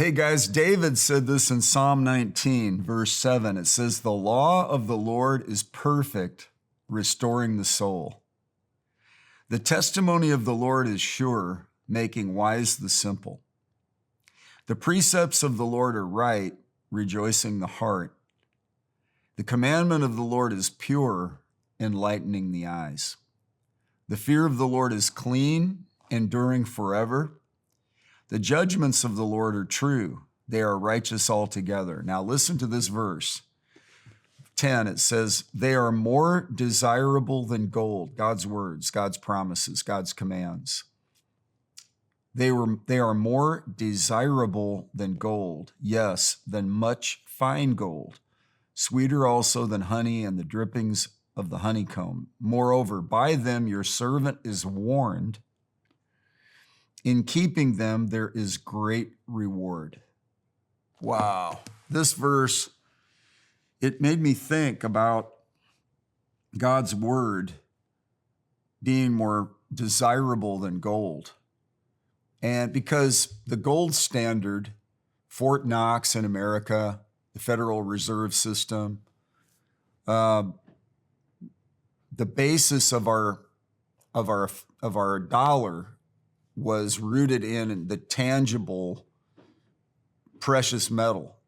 Hey guys, David said this in Psalm 19, verse 7. It says, "The law of the Lord is perfect, restoring the soul. The testimony of the Lord is sure, making wise the simple. The precepts of the Lord are right, rejoicing the heart. The commandment of the Lord is pure, enlightening the eyes. The fear of the Lord is clean, enduring forever. The judgments of the Lord are true. They are righteous altogether." Now listen to this verse. 10, it says, "They are more desirable than gold." God's words, God's promises, God's commands. They are more desirable than gold, yes, than much fine gold, sweeter also than honey and the drippings of the honeycomb. Moreover, by them your servant is warned. In keeping them, there is great reward. Wow. This verse, it made me think about God's word being more desirable than gold. And because the gold standard, Fort Knox in America, the Federal Reserve System, the basis of our dollar was rooted in the tangible precious metal,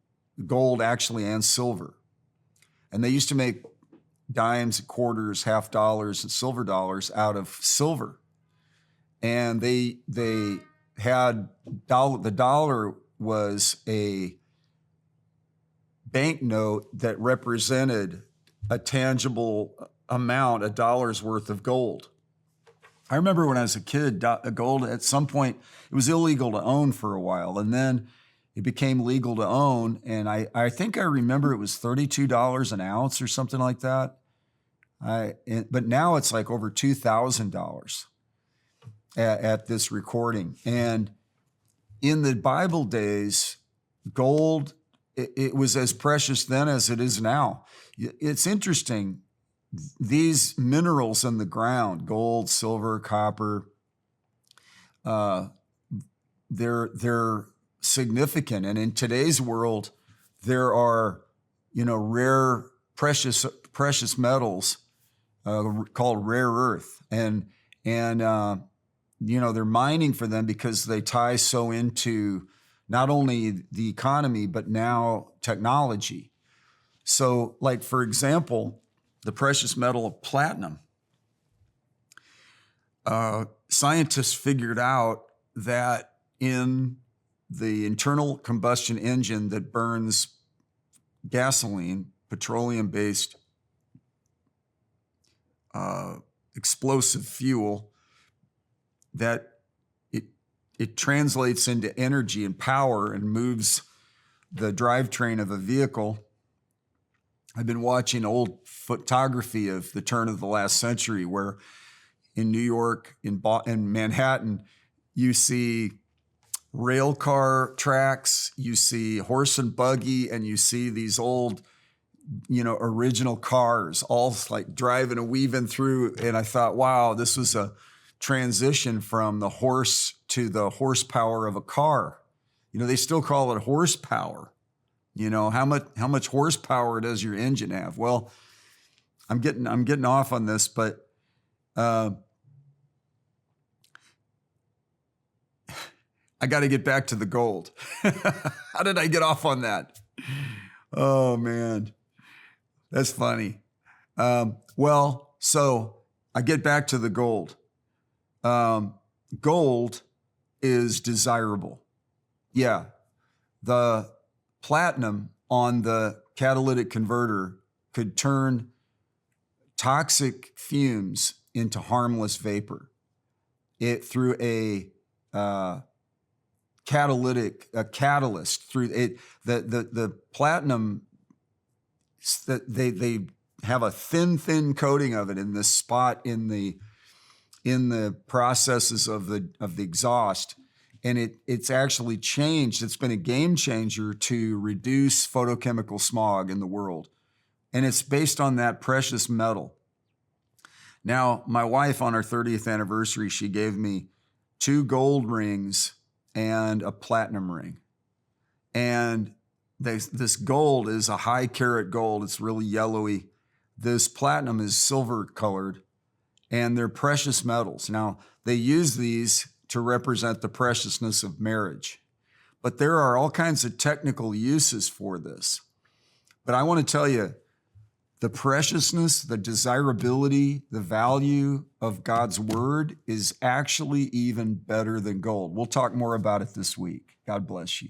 gold actually and silver. And they used to make dimes, quarters, half dollars, and silver dollars out of silver. And they had the dollar was a banknote that represented a tangible amount, a dollar's worth of gold. I remember when I was a kid, gold at some point, it was illegal to own for a while, and then it became legal to own, and I think I remember it was $32 an ounce or something like that. But now it's like over $2,000 at this recording. And in the Bible days, gold, it was as precious then as it is now. It's interesting. These minerals in the ground, gold, silver, copper, they're significant. And in today's world, there are, rare, precious metals called rare earth. And they're mining for them because they tie so into not only the economy, but now technology. So like, for example, the precious metal of platinum. Scientists figured out that in the internal combustion engine that burns gasoline, petroleum-based explosive fuel, that it translates into energy and power and moves the drivetrain of a vehicle. I've been watching old photography of the turn of the last century, where in New York, in Manhattan, you see rail car tracks, you see horse and buggy, and you see these old, original cars, all like driving and weaving through. And I thought, wow, this was a transition from the horse to the horsepower of a car. They still call it horsepower. How much horsepower does your engine have? Well, I'm getting off on this, but I got to get back to the gold. How did I get off on that? Oh man, that's funny. So I get back to the gold. Gold is desirable. Yeah, the platinum on the catalytic converter could turn toxic fumes into harmless vapor. It through a catalyst through it. The platinum, that they have a thin coating of it in this spot in the processes of the exhaust. And it's actually changed. It's been a game changer to reduce photochemical smog in the world. And it's based on that precious metal. Now, my wife, on our 30th anniversary, she gave me 2 gold rings and a platinum ring. And this gold is a high carat gold. It's really yellowy. This platinum is silver colored, and they're precious metals. Now, they use these to represent the preciousness of marriage, but there are all kinds of technical uses for this. But I want to tell you, the preciousness, the desirability, the value of God's word is actually even better than gold. We'll talk more about it this week. God bless you.